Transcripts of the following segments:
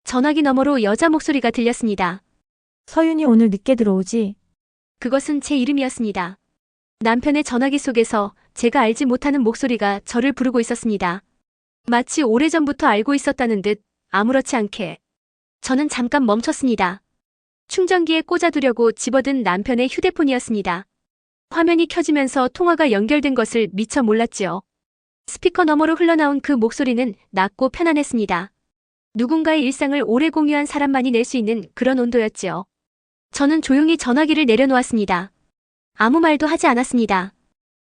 전화기 너머로 여자 목소리가 들렸습니다. 서윤이 오늘 늦게 들어오지? 그것은 제 이름이었습니다. 남편의 전화기 속에서 제가 알지 못하는 목소리가 저를 부르고 있었습니다. 마치 오래전부터 알고 있었다는 듯 아무렇지 않게. 저는 잠깐 멈췄습니다. 충전기에 꽂아두려고 집어든 남편의 휴대폰이었습니다. 화면이 켜지면서 통화가 연결된 것을 미처 몰랐지요. 스피커 너머로 흘러나온 그 목소리는 낮고 편안했습니다. 누군가의 일상을 오래 공유한 사람만이 낼 수 있는 그런 온도였지요. 저는 조용히 전화기를 내려놓았습니다. 아무 말도 하지 않았습니다.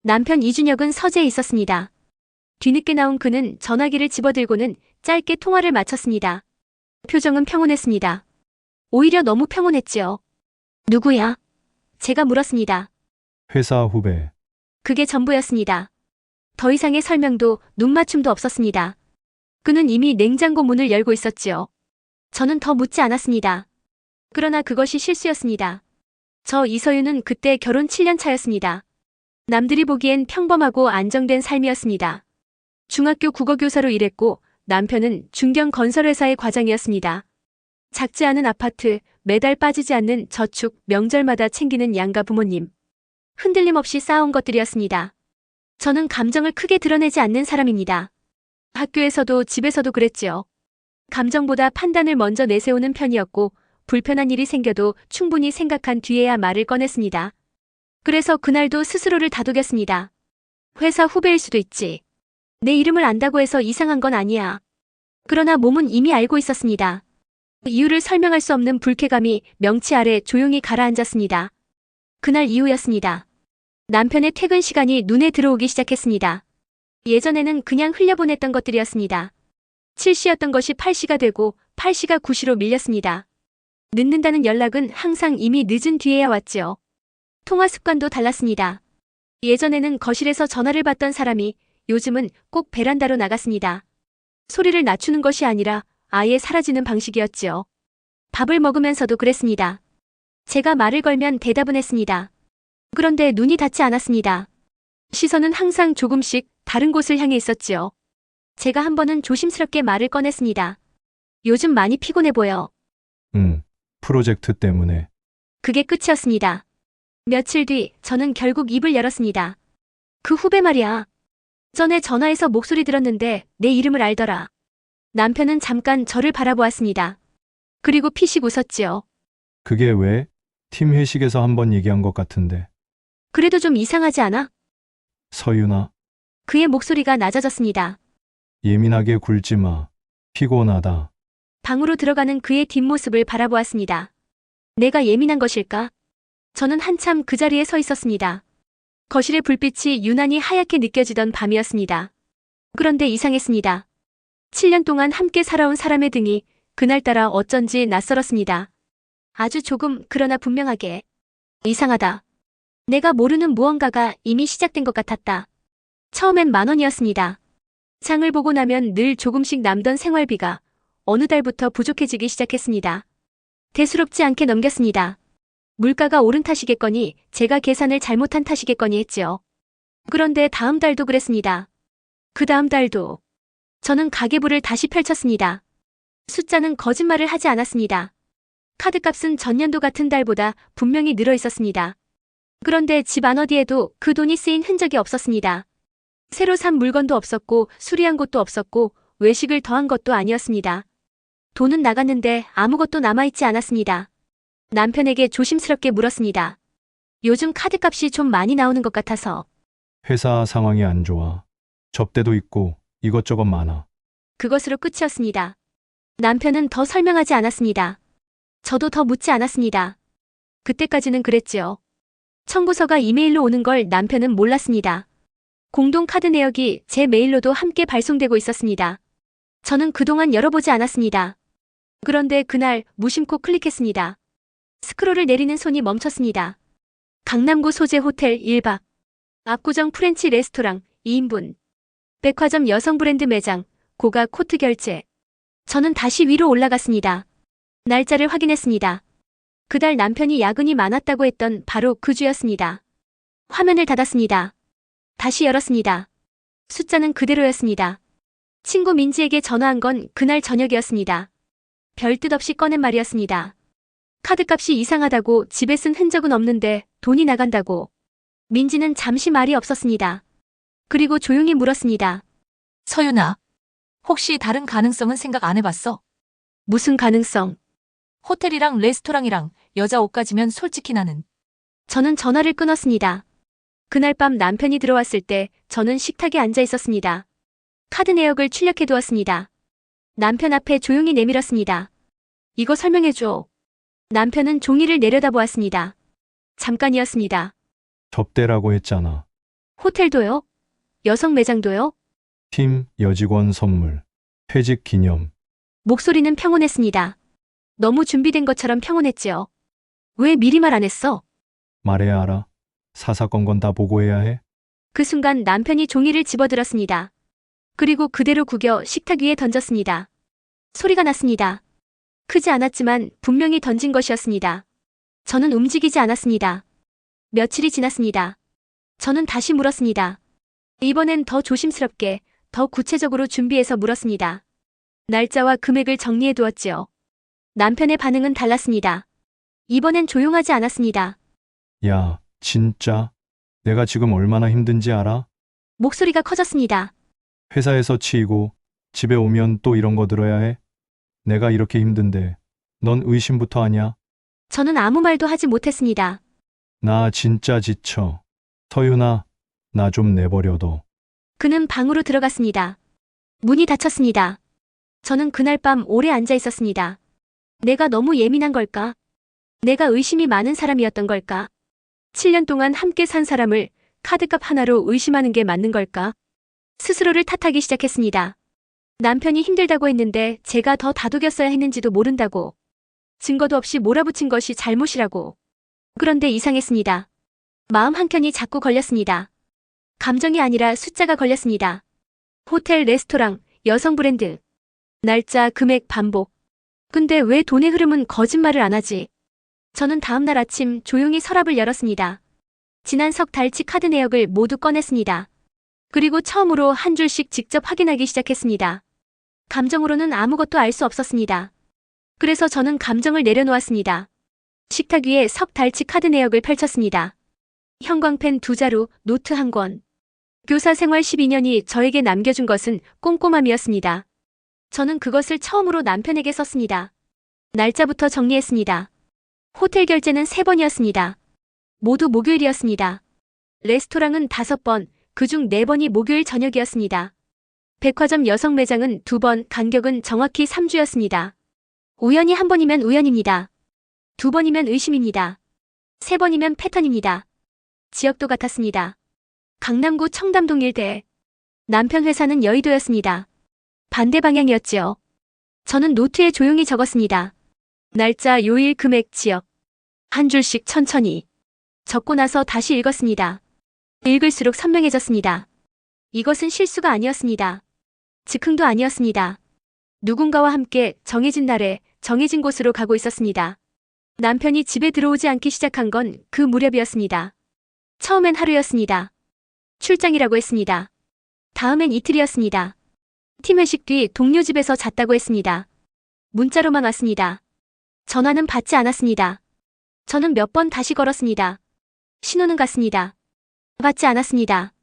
남편 이준혁은 서재에 있었습니다. 뒤늦게 나온 그는 전화기를 집어들고는 짧게 통화를 마쳤습니다. 표정은 평온했습니다. 오히려 너무 평온했지요. 누구야? 제가 물었습니다. 회사 후배. 그게 전부였습니다. 더 이상의 설명도 눈맞춤도 없었습니다. 그는 이미 냉장고 문을 열고 있었지요. 저는 더 묻지 않았습니다. 그러나 그것이 실수였습니다. 저 이서윤은 그때 결혼 7년 차였습니다. 남들이 보기엔 평범하고 안정된 삶이었습니다. 중학교 국어교사로 일했고 남편은 중견 건설회사의 과장이었습니다. 작지 않은 아파트, 매달 빠지지 않는 저축, 명절마다 챙기는 양가 부모님. 흔들림 없이 쌓아온 것들이었습니다. 저는 감정을 크게 드러내지 않는 사람입니다. 학교에서도 집에서도 그랬지요. 감정보다 판단을 먼저 내세우는 편이었고 불편한 일이 생겨도 충분히 생각한 뒤에야 말을 꺼냈습니다. 그래서 그날도 스스로를 다독였습니다. 회사 후배일 수도 있지. 내 이름을 안다고 해서 이상한 건 아니야. 그러나 몸은 이미 알고 있었습니다. 이유를 설명할 수 없는 불쾌감이 명치 아래 조용히 가라앉았습니다. 그날 이후였습니다. 남편의 퇴근 시간이 눈에 들어오기 시작했습니다. 예전에는 그냥 흘려보냈던 것들이었습니다. 7시였던 것이 8시가 되고 8시가 9시로 밀렸습니다. 늦는다는 연락은 항상 이미 늦은 뒤에야 왔지요. 통화 습관도 달랐습니다. 예전에는 거실에서 전화를 받던 사람이 요즘은 꼭 베란다로 나갔습니다. 소리를 낮추는 것이 아니라 아예 사라지는 방식이었지요. 밥을 먹으면서도 그랬습니다. 제가 말을 걸면 대답은 했습니다. 그런데 눈이 닿지 않았습니다. 시선은 항상 조금씩 다른 곳을 향해 있었지요. 제가 한 번은 조심스럽게 말을 꺼냈습니다. 요즘 많이 피곤해 보여. 프로젝트 때문에. 그게 끝이었습니다. 며칠 뒤 저는 결국 입을 열었습니다. 그 후배 말이야. 전에 전화해서 목소리 들었는데 내 이름을 알더라. 남편은 잠깐 저를 바라보았습니다. 그리고 피식 웃었지요. 그게 왜? 팀 회식에서 한번 얘기한 것 같은데. 그래도 좀 이상하지 않아? 서윤아, 그의 목소리가 낮아졌습니다. 예민하게 굴지 마. 피곤하다. 방으로 들어가는 그의 뒷모습을 바라보았습니다. 내가 예민한 것일까? 저는 한참 그 자리에 서 있었습니다. 거실의 불빛이 유난히 하얗게 느껴지던 밤이었습니다. 그런데 이상했습니다. 7년 동안 함께 살아온 사람의 등이 그날따라 어쩐지 낯설었습니다. 아주 조금, 그러나 분명하게. 이상하다. 내가 모르는 무언가가 이미 시작된 것 같았다. 처음엔 10,000원이었습니다. 장을 보고 나면 늘 조금씩 남던 생활비가 어느 달부터 부족해지기 시작했습니다. 대수롭지 않게 넘겼습니다. 물가가 오른 탓이겠거니 제가 계산을 잘못한 탓이겠거니 했지요. 그런데 다음 달도 그랬습니다. 그 다음 달도. 저는 가계부를 다시 펼쳤습니다. 숫자는 거짓말을 하지 않았습니다. 카드값은 전년도 같은 달보다 분명히 늘어 있었습니다. 그런데 집 안 어디에도 그 돈이 쓰인 흔적이 없었습니다. 새로 산 물건도 없었고 수리한 것도 없었고 외식을 더한 것도 아니었습니다. 돈은 나갔는데 아무것도 남아있지 않았습니다. 남편에게 조심스럽게 물었습니다. 요즘 카드값이 좀 많이 나오는 것 같아서. 회사 상황이 안 좋아. 접대도 있고 이것저것 많아. 그것으로 끝이었습니다. 남편은 더 설명하지 않았습니다. 저도 더 묻지 않았습니다. 그때까지는 그랬지요. 청구서가 이메일로 오는 걸 남편은 몰랐습니다. 공동 카드 내역이 제 메일로도 함께 발송되고 있었습니다. 저는 그동안 열어보지 않았습니다. 그런데 그날 무심코 클릭했습니다. 스크롤을 내리는 손이 멈췄습니다. 강남구 소재 호텔 1박. 압구정 프렌치 레스토랑 2인분. 백화점 여성 브랜드 매장. 고가 코트 결제. 저는 다시 위로 올라갔습니다. 날짜를 확인했습니다. 그달 남편이 야근이 많았다고 했던 바로 그 주였습니다. 화면을 닫았습니다. 다시 열었습니다. 숫자는 그대로였습니다. 친구 민지에게 전화한 건 그날 저녁이었습니다. 별 뜻 없이 꺼낸 말이었습니다. 카드값이 이상하다고 집에 쓴 흔적은 없는데 돈이 나간다고. 민지는 잠시 말이 없었습니다. 그리고 조용히 물었습니다. 서윤아, 혹시 다른 가능성은 생각 안 해봤어? 무슨 가능성? 호텔이랑 레스토랑이랑 여자 옷까지면 솔직히 나는. 저는 전화를 끊었습니다. 그날 밤 남편이 들어왔을 때 저는 식탁에 앉아 있었습니다. 카드 내역을 출력해 두었습니다. 남편 앞에 조용히 내밀었습니다. 이거 설명해줘. 남편은 종이를 내려다보았습니다. 잠깐이었습니다. 접대라고 했잖아. 호텔도요? 여성 매장도요? 팀 여직원 선물. 퇴직 기념. 목소리는 평온했습니다. 너무 준비된 것처럼 평온했지요. 왜 미리 말 안 했어? 말해야 알아. 사사건건 다 보고해야 해. 그 순간 남편이 종이를 집어들었습니다. 그리고 그대로 구겨 식탁 위에 던졌습니다. 소리가 났습니다. 크지 않았지만 분명히 던진 것이었습니다. 저는 움직이지 않았습니다. 며칠이 지났습니다. 저는 다시 물었습니다. 이번엔 더 조심스럽게, 더 구체적으로 준비해서 물었습니다. 날짜와 금액을 정리해 두었지요. 남편의 반응은 달랐습니다. 이번엔 조용하지 않았습니다. 야, 진짜? 내가 지금 얼마나 힘든지 알아? 목소리가 커졌습니다. 회사에서 치이고 집에 오면 또 이런 거 들어야 해? 내가 이렇게 힘든데 넌 의심부터 하냐? 저는 아무 말도 하지 못했습니다. 나 진짜 지쳐. 서윤아, 나 좀 내버려둬. 그는 방으로 들어갔습니다. 문이 닫혔습니다. 저는 그날 밤 오래 앉아 있었습니다. 내가 너무 예민한 걸까? 내가 의심이 많은 사람이었던 걸까? 7년 동안 함께 산 사람을 카드값 하나로 의심하는 게 맞는 걸까? 스스로를 탓하기 시작했습니다. 남편이 힘들다고 했는데 제가 더 다독였어야 했는지도 모른다고. 증거도 없이 몰아붙인 것이 잘못이라고. 그런데 이상했습니다. 마음 한켠이 자꾸 걸렸습니다. 감정이 아니라 숫자가 걸렸습니다. 호텔, 레스토랑, 여성 브랜드. 날짜, 금액, 반복. 근데 왜 돈의 흐름은 거짓말을 안 하지? 저는 다음날 아침 조용히 서랍을 열었습니다. 지난 석 달치 카드 내역을 모두 꺼냈습니다. 그리고 처음으로 한 줄씩 직접 확인하기 시작했습니다. 감정으로는 아무것도 알 수 없었습니다. 그래서 저는 감정을 내려놓았습니다. 식탁 위에 석 달치 카드 내역을 펼쳤습니다. 형광펜 2자루, 노트 1권. 교사 생활 12년이 저에게 남겨준 것은 꼼꼼함이었습니다. 저는 그것을 처음으로 남편에게 썼습니다. 날짜부터 정리했습니다. 호텔 결제는 3번이었습니다. 모두 목요일이었습니다. 레스토랑은 5번, 그중 4번이 목요일 저녁이었습니다. 백화점 여성 매장은 2번, 간격은 정확히 3주였습니다. 우연히 1번이면 우연입니다. 2번이면 의심입니다. 3번이면 패턴입니다. 지역도 같았습니다. 강남구 청담동 일대. 남편 회사는 여의도였습니다. 반대 방향이었지요. 저는 노트에 조용히 적었습니다. 날짜, 요일, 금액, 지역. 한 줄씩 천천히. 적고 나서 다시 읽었습니다. 읽을수록 선명해졌습니다. 이것은 실수가 아니었습니다. 즉흥도 아니었습니다. 누군가와 함께 정해진 날에 정해진 곳으로 가고 있었습니다. 남편이 집에 들어오지 않기 시작한 건 그 무렵이었습니다. 처음엔 하루였습니다. 출장이라고 했습니다. 다음엔 이틀이었습니다. 팀 회식 뒤 동료 집에서 잤다고 했습니다. 문자로만 왔습니다. 전화는 받지 않았습니다. 저는 몇 번 다시 걸었습니다. 신호는 갔습니다. 받지 않았습니다.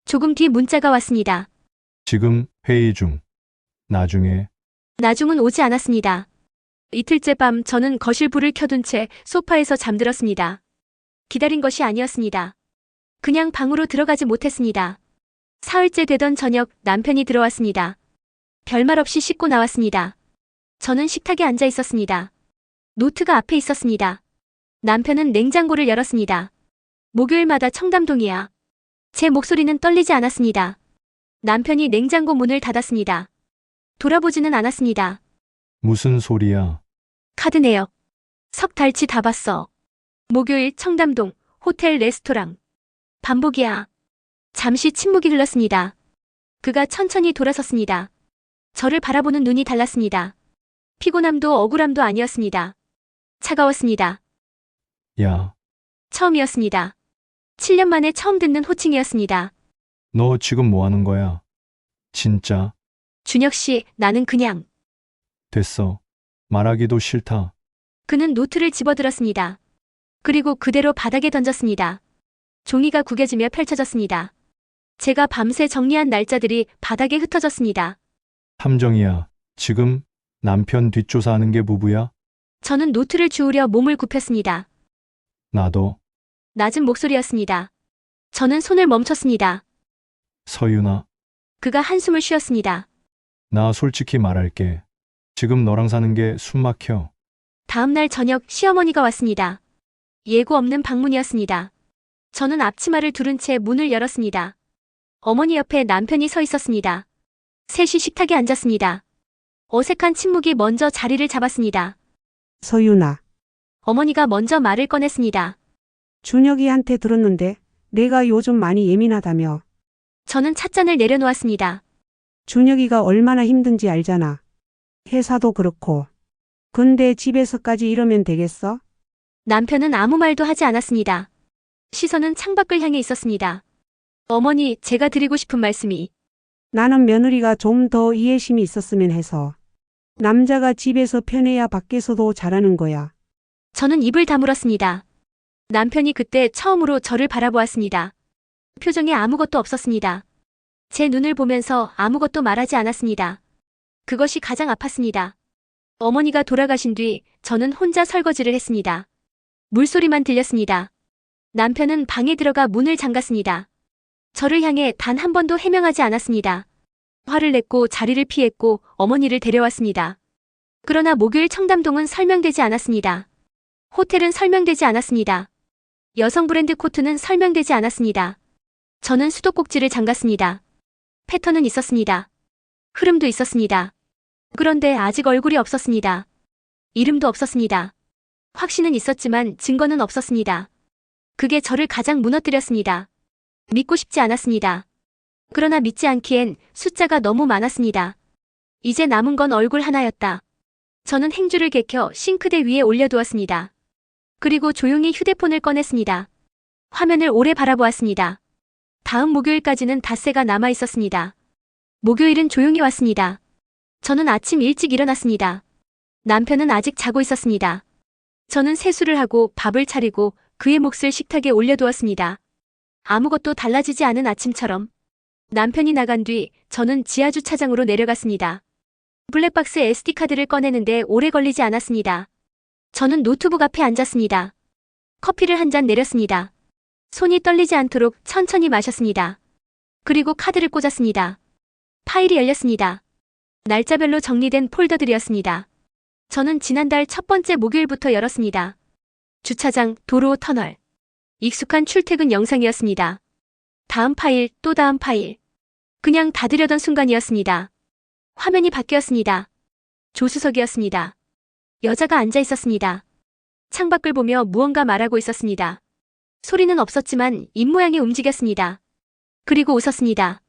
조금 뒤 문자가 왔습니다. 지금 회의 중. 나중에. 나중은 오지 않았습니다. 이틀째 밤 저는 거실 불을 켜둔 채 소파에서 잠들었습니다. 기다린 것이 아니었습니다. 그냥 방으로 들어가지 못했습니다. 사흘째 되던 저녁 남편이 들어왔습니다. 별말 없이 씻고 나왔습니다. 저는 식탁에 앉아 있었습니다. 노트가 앞에 있었습니다. 남편은 냉장고를 열었습니다. 목요일마다 청담동이야. 제 목소리는 떨리지 않았습니다. 남편이 냉장고 문을 닫았습니다. 돌아보지는 않았습니다. 무슨 소리야? 카드 내역. 석 달치 다 봤어. 목요일 청담동, 호텔 레스토랑. 반복이야. 잠시 침묵이 흘렀습니다. 그가 천천히 돌아섰습니다. 저를 바라보는 눈이 달랐습니다. 피곤함도 억울함도 아니었습니다. 차가웠습니다. 야, 처음이었습니다. 7년 만에 처음 듣는 호칭이었습니다. 너 지금 뭐 하는 거야? 진짜. 준혁 씨, 나는 그냥. 됐어. 말하기도 싫다. 그는 노트를 집어들었습니다. 그리고 그대로 바닥에 던졌습니다. 종이가 구겨지며 펼쳐졌습니다. 제가 밤새 정리한 날짜들이 바닥에 흩어졌습니다. 함정이야. 지금 남편 뒷조사하는 게 무부야? 저는 노트를 주우려 몸을 굽혔습니다. 나도. 낮은 목소리였습니다. 저는 손을 멈췄습니다. 서윤아, 그가 한숨을 쉬었습니다. 나 솔직히 말할게. 지금 너랑 사는 게 숨막혀. 다음 날 저녁 시어머니가 왔습니다. 예고 없는 방문이었습니다. 저는 앞치마를 두른 채 문을 열었습니다. 어머니 옆에 남편이 서 있었습니다. 셋이 식탁에 앉았습니다. 어색한 침묵이 먼저 자리를 잡았습니다. 서윤아, 어머니가 먼저 말을 꺼냈습니다. 준혁이한테 들었는데 내가 요즘 많이 예민하다며. 저는 찻잔을 내려놓았습니다. 준혁이가 얼마나 힘든지 알잖아. 회사도 그렇고. 근데 집에서까지 이러면 되겠어? 남편은 아무 말도 하지 않았습니다. 시선은 창밖을 향해 있었습니다. 어머니, 제가 드리고 싶은 말씀이 나는 며느리가 좀 더 이해심이 있었으면 해서. 남자가 집에서 편해야 밖에서도 잘하는 거야. 저는 입을 다물었습니다. 남편이 그때 처음으로 저를 바라보았습니다. 표정에 아무것도 없었습니다. 제 눈을 보면서 아무것도 말하지 않았습니다. 그것이 가장 아팠습니다. 어머니가 돌아가신 뒤 저는 혼자 설거지를 했습니다. 물소리만 들렸습니다. 남편은 방에 들어가 문을 잠갔습니다. 저를 향해 단 한 번도 해명하지 않았습니다. 화를 냈고 자리를 피했고 어머니를 데려왔습니다. 그러나 목요일 청담동은 설명되지 않았습니다. 호텔은 설명되지 않았습니다. 여성 브랜드 코트는 설명되지 않았습니다. 저는 수도꼭지를 잠갔습니다. 패턴은 있었습니다. 흐름도 있었습니다. 그런데 아직 얼굴이 없었습니다. 이름도 없었습니다. 확신은 있었지만 증거는 없었습니다. 그게 저를 가장 무너뜨렸습니다. 믿고 싶지 않았습니다. 그러나 믿지 않기엔 숫자가 너무 많았습니다. 이제 남은 건 얼굴 하나였다. 저는 행주를 개켜 싱크대 위에 올려두었습니다. 그리고 조용히 휴대폰을 꺼냈습니다. 화면을 오래 바라보았습니다. 다음 목요일까지는 닷새가 남아 있었습니다. 목요일은 조용히 왔습니다. 저는 아침 일찍 일어났습니다. 남편은 아직 자고 있었습니다. 저는 세수를 하고 밥을 차리고 그의 몫을 식탁에 올려두었습니다. 아무것도 달라지지 않은 아침처럼. 남편이 나간 뒤 저는 지하주차장으로 내려갔습니다. 블랙박스 SD카드를 꺼내는데 오래 걸리지 않았습니다. 저는 노트북 앞에 앉았습니다. 커피를 한 잔 내렸습니다. 손이 떨리지 않도록 천천히 마셨습니다. 그리고 카드를 꽂았습니다. 파일이 열렸습니다. 날짜별로 정리된 폴더들이었습니다. 저는 지난달 첫 번째 목요일부터 열었습니다. 주차장, 도로, 터널. 익숙한 출퇴근 영상이었습니다. 다음 파일, 또 다음 파일. 그냥 닫으려던 순간이었습니다. 화면이 바뀌었습니다. 조수석이었습니다. 여자가 앉아 있었습니다. 창밖을 보며 무언가 말하고 있었습니다. 소리는 없었지만 입모양이 움직였습니다. 그리고 웃었습니다.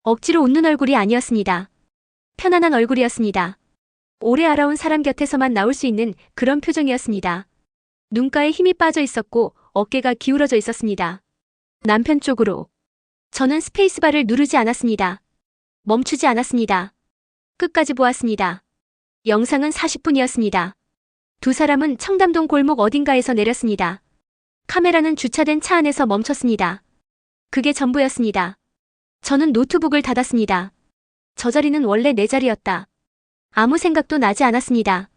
억지로 웃는 얼굴이 아니었습니다. 편안한 얼굴이었습니다. 오래 알아온 사람 곁에서만 나올 수 있는 그런 표정이었습니다. 눈가에 힘이 빠져 있었고 어깨가 기울어져 있었습니다. 남편 쪽으로. 저는 스페이스바를 누르지 않았습니다. 멈추지 않았습니다. 끝까지 보았습니다. 영상은 40분이었습니다. 두 사람은 청담동 골목 어딘가에서 내렸습니다. 카메라는 주차된 차 안에서 멈췄습니다. 그게 전부였습니다. 저는 노트북을 닫았습니다. 저 자리는 원래 내 자리였다. 아무 생각도 나지 않았습니다.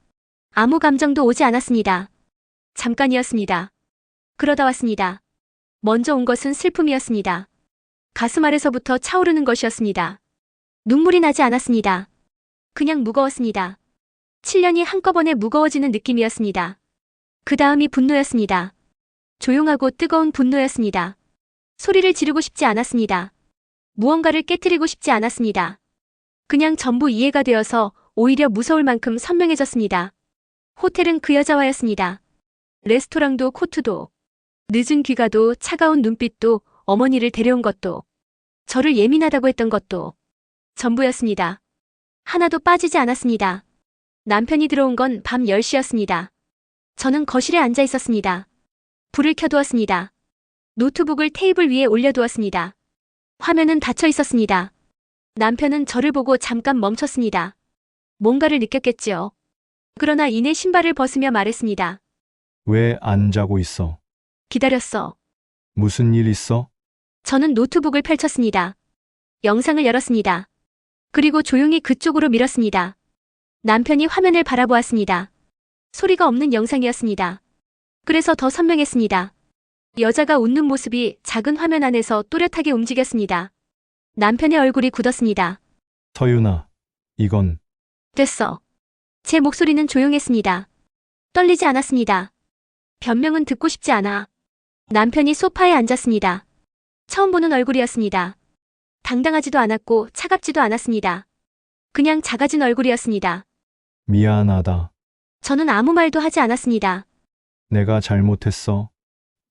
아무 감정도 오지 않았습니다. 잠깐이었습니다. 그러다 왔습니다. 먼저 온 것은 슬픔이었습니다. 가슴 아래서부터 차오르는 것이었습니다. 눈물이 나지 않았습니다. 그냥 무거웠습니다. 7년이 한꺼번에 무거워지는 느낌이었습니다. 그 다음이 분노였습니다. 조용하고 뜨거운 분노였습니다. 소리를 지르고 싶지 않았습니다. 무언가를 깨트리고 싶지 않았습니다. 그냥 전부 이해가 되어서 오히려 무서울 만큼 선명해졌습니다. 호텔은 그 여자와였습니다. 레스토랑도 코트도, 늦은 귀가도 차가운 눈빛도 어머니를 데려온 것도, 저를 예민하다고 했던 것도 전부였습니다. 하나도 빠지지 않았습니다. 남편이 들어온 건 밤 10시였습니다. 저는 거실에 앉아 있었습니다. 불을 켜두었습니다. 노트북을 테이블 위에 올려두었습니다. 화면은 닫혀 있었습니다. 남편은 저를 보고 잠깐 멈췄습니다. 뭔가를 느꼈겠지요. 그러나 이내 신발을 벗으며 말했습니다. 왜 안 자고 있어? 기다렸어. 무슨 일 있어? 저는 노트북을 펼쳤습니다. 영상을 열었습니다. 그리고 조용히 그쪽으로 밀었습니다. 남편이 화면을 바라보았습니다. 소리가 없는 영상이었습니다. 그래서 더 선명했습니다. 여자가 웃는 모습이 작은 화면 안에서 또렷하게 움직였습니다. 남편의 얼굴이 굳었습니다. 서윤아, 이건 됐어. 제 목소리는 조용했습니다. 떨리지 않았습니다. 변명은 듣고 싶지 않아. 남편이 소파에 앉았습니다. 처음 보는 얼굴이었습니다. 당당하지도 않았고 차갑지도 않았습니다. 그냥 작아진 얼굴이었습니다. 미안하다. 저는 아무 말도 하지 않았습니다. 내가 잘못했어.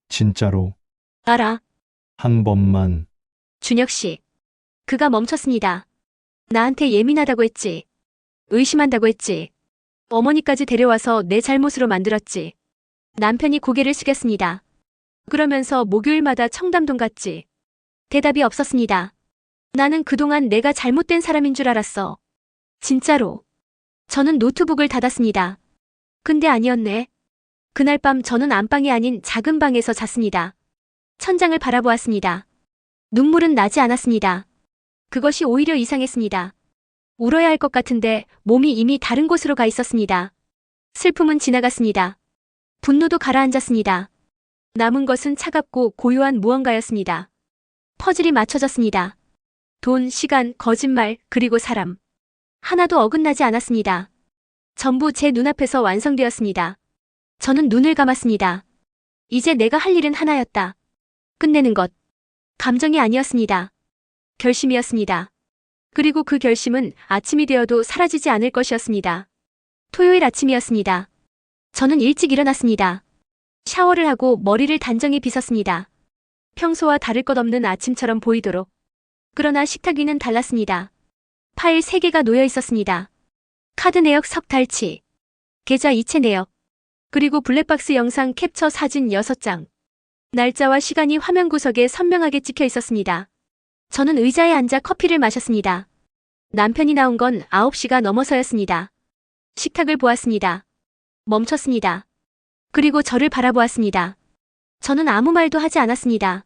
진짜로. 알아, 한 번만. 준혁 씨. 그가 멈췄습니다. 나한테 예민하다고 했지. 의심한다고 했지. 어머니까지 데려와서 내 잘못으로 만들었지. 남편이 고개를 숙였습니다. 그러면서 목요일마다 청담동 갔지. 대답이 없었습니다. 나는 그동안 내가 잘못된 사람인 줄 알았어. 진짜로. 저는 노트북을 닫았습니다. 근데 아니었네. 그날 밤 저는 안방이 아닌 작은 방에서 잤습니다. 천장을 바라보았습니다. 눈물은 나지 않았습니다. 그것이 오히려 이상했습니다. 울어야 할 것 같은데 몸이 이미 다른 곳으로 가 있었습니다. 슬픔은 지나갔습니다. 분노도 가라앉았습니다. 남은 것은 차갑고 고요한 무언가였습니다. 퍼즐이 맞춰졌습니다. 돈, 시간, 거짓말, 그리고 사람. 하나도 어긋나지 않았습니다. 전부 제 눈앞에서 완성되었습니다. 저는 눈을 감았습니다. 이제 내가 할 일은 하나였다. 끝내는 것. 감정이 아니었습니다. 결심이었습니다. 그리고 그 결심은 아침이 되어도 사라지지 않을 것이었습니다. 토요일 아침이었습니다. 저는 일찍 일어났습니다. 샤워를 하고 머리를 단정히 빗었습니다. 평소와 다를 것 없는 아침처럼 보이도록. 그러나 식탁 위는 달랐습니다. 파일 3개가 놓여 있었습니다. 카드 내역 석달치, 계좌 이체 내역, 그리고 블랙박스 영상 캡처 사진 6장. 날짜와 시간이 화면 구석에 선명하게 찍혀 있었습니다. 저는 의자에 앉아 커피를 마셨습니다. 남편이 나온 건 9시가 넘어서였습니다. 식탁을 보았습니다. 멈췄습니다. 그리고 저를 바라보았습니다. 저는 아무 말도 하지 않았습니다.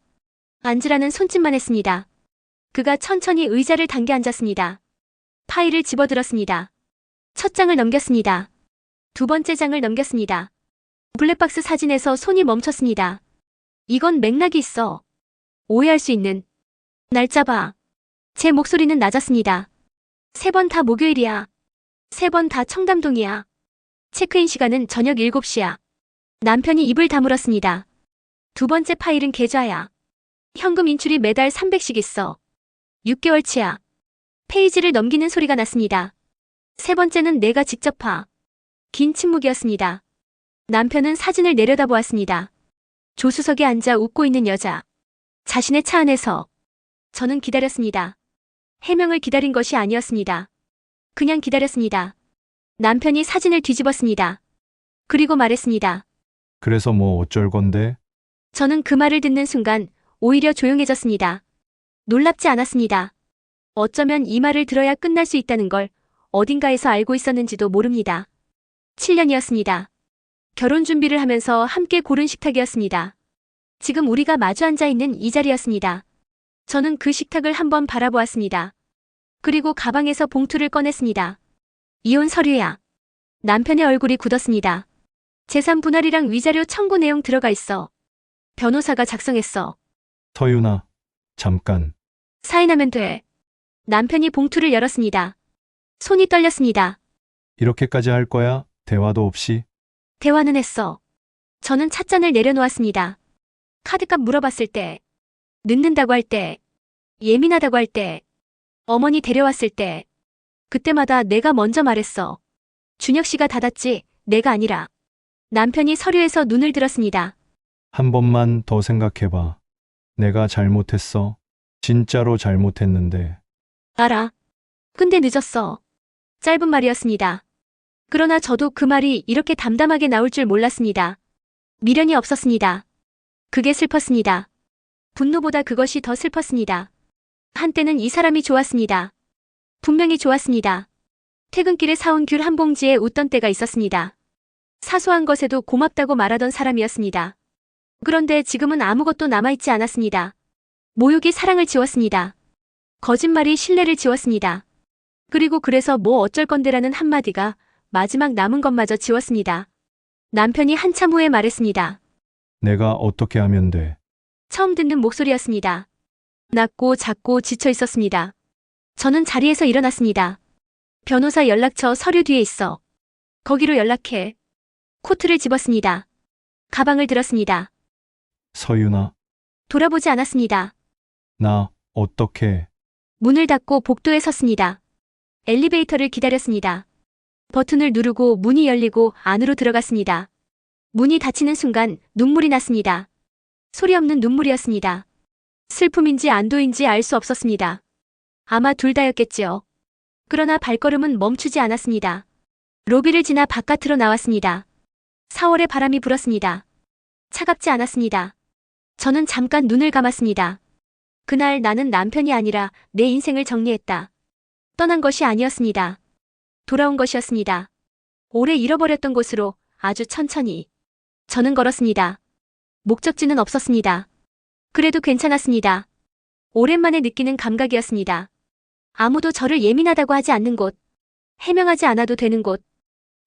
앉으라는 손짓만 했습니다. 그가 천천히 의자를 당겨 앉았습니다. 파일을 집어들었습니다. 첫 장을 넘겼습니다. 두 번째 장을 넘겼습니다. 블랙박스 사진에서 손이 멈췄습니다. 이건 맥락이 있어. 오해할 수 있는. 날짜 봐. 제 목소리는 낮았습니다. 3번 다 목요일이야. 3번 다 청담동이야. 체크인 시간은 저녁 7시야. 남편이 입을 다물었습니다. 두 번째 파일은 계좌야. 현금 인출이 매달 300씩 있어. 6개월치야. 페이지를 넘기는 소리가 났습니다. 세 번째는 내가 직접 봐. 긴 침묵이었습니다. 남편은 사진을 내려다보았습니다. 조수석에 앉아 웃고 있는 여자. 자신의 차 안에서. 저는 기다렸습니다. 해명을 기다린 것이 아니었습니다. 그냥 기다렸습니다. 남편이 사진을 뒤집었습니다. 그리고 말했습니다. 그래서 뭐 어쩔 건데? 저는 그 말을 듣는 순간 오히려 조용해졌습니다. 놀랍지 않았습니다. 어쩌면 이 말을 들어야 끝날 수 있다는 걸 어딘가에서 알고 있었는지도 모릅니다. 7년이었습니다. 결혼 준비를 하면서 함께 고른 식탁이었습니다. 지금 우리가 마주 앉아 있는 이 자리였습니다. 저는 그 식탁을 한번 바라보았습니다. 그리고 가방에서 봉투를 꺼냈습니다. 이혼 서류야. 남편의 얼굴이 굳었습니다. 재산 분할이랑 위자료 청구 내용 들어가 있어. 변호사가 작성했어. 서윤아, 잠깐. 사인하면 돼. 남편이 봉투를 열었습니다. 손이 떨렸습니다. 이렇게까지 할 거야? 대화도 없이? 대화는 했어. 저는 찻잔을 내려놓았습니다. 카드값 물어봤을 때, 늦는다고 할 때, 예민하다고 할 때, 어머니 데려왔을 때, 그때마다 내가 먼저 말했어. 준혁 씨가 닫았지, 내가 아니라. 남편이 서류에서 눈을 들었습니다. 한 번만 더 생각해봐. 내가 잘못했어. 진짜로 잘못했는데. 알아. 근데 늦었어. 짧은 말이었습니다. 그러나 저도 그 말이 이렇게 담담하게 나올 줄 몰랐습니다. 미련이 없었습니다. 그게 슬펐습니다. 분노보다 그것이 더 슬펐습니다. 한때는 이 사람이 좋았습니다. 분명히 좋았습니다. 퇴근길에 사온 귤 한 봉지에 웃던 때가 있었습니다. 사소한 것에도 고맙다고 말하던 사람이었습니다. 그런데 지금은 아무것도 남아있지 않았습니다. 모욕이 사랑을 지웠습니다. 거짓말이 신뢰를 지웠습니다. 그리고 그래서 뭐 어쩔 건데라는 한마디가 마지막 남은 것마저 지웠습니다. 남편이 한참 후에 말했습니다. 내가 어떻게 하면 돼? 처음 듣는 목소리였습니다. 낮고 작고 지쳐 있었습니다. 저는 자리에서 일어났습니다. 변호사 연락처 서류 뒤에 있어. 거기로 연락해. 코트를 집었습니다. 가방을 들었습니다. 서윤아, 돌아보지 않았습니다. 나 어떻게? 문을 닫고 복도에 섰습니다. 엘리베이터를 기다렸습니다. 버튼을 누르고 문이 열리고 안으로 들어갔습니다. 문이 닫히는 순간 눈물이 났습니다. 소리 없는 눈물이었습니다. 슬픔인지 안도인지 알 수 없었습니다. 아마 둘 다였겠지요. 그러나 발걸음은 멈추지 않았습니다. 로비를 지나 바깥으로 나왔습니다. 4월의 바람이 불었습니다. 차갑지 않았습니다. 저는 잠깐 눈을 감았습니다. 그날 나는 남편이 아니라 내 인생을 정리했다. 떠난 것이 아니었습니다. 돌아온 것이었습니다. 오래 잃어버렸던 곳으로 아주 천천히. 저는 걸었습니다. 목적지는 없었습니다. 그래도 괜찮았습니다. 오랜만에 느끼는 감각이었습니다. 아무도 저를 예민하다고 하지 않는 곳. 해명하지 않아도 되는 곳.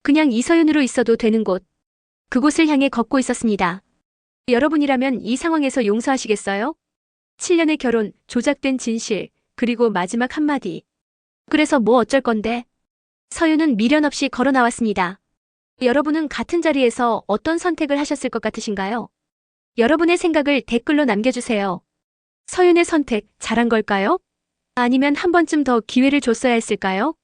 그냥 이서윤으로 있어도 되는 곳. 그곳을 향해 걷고 있었습니다. 여러분이라면 이 상황에서 용서하시겠어요? 7년의 결혼, 조작된 진실, 그리고 마지막 한마디. 그래서 뭐 어쩔 건데? 서윤은 미련 없이 걸어 나왔습니다. 여러분은 같은 자리에서 어떤 선택을 하셨을 것 같으신가요? 여러분의 생각을 댓글로 남겨주세요. 서윤의 선택, 잘한 걸까요? 아니면 한 번쯤 더 기회를 줬어야 했을까요?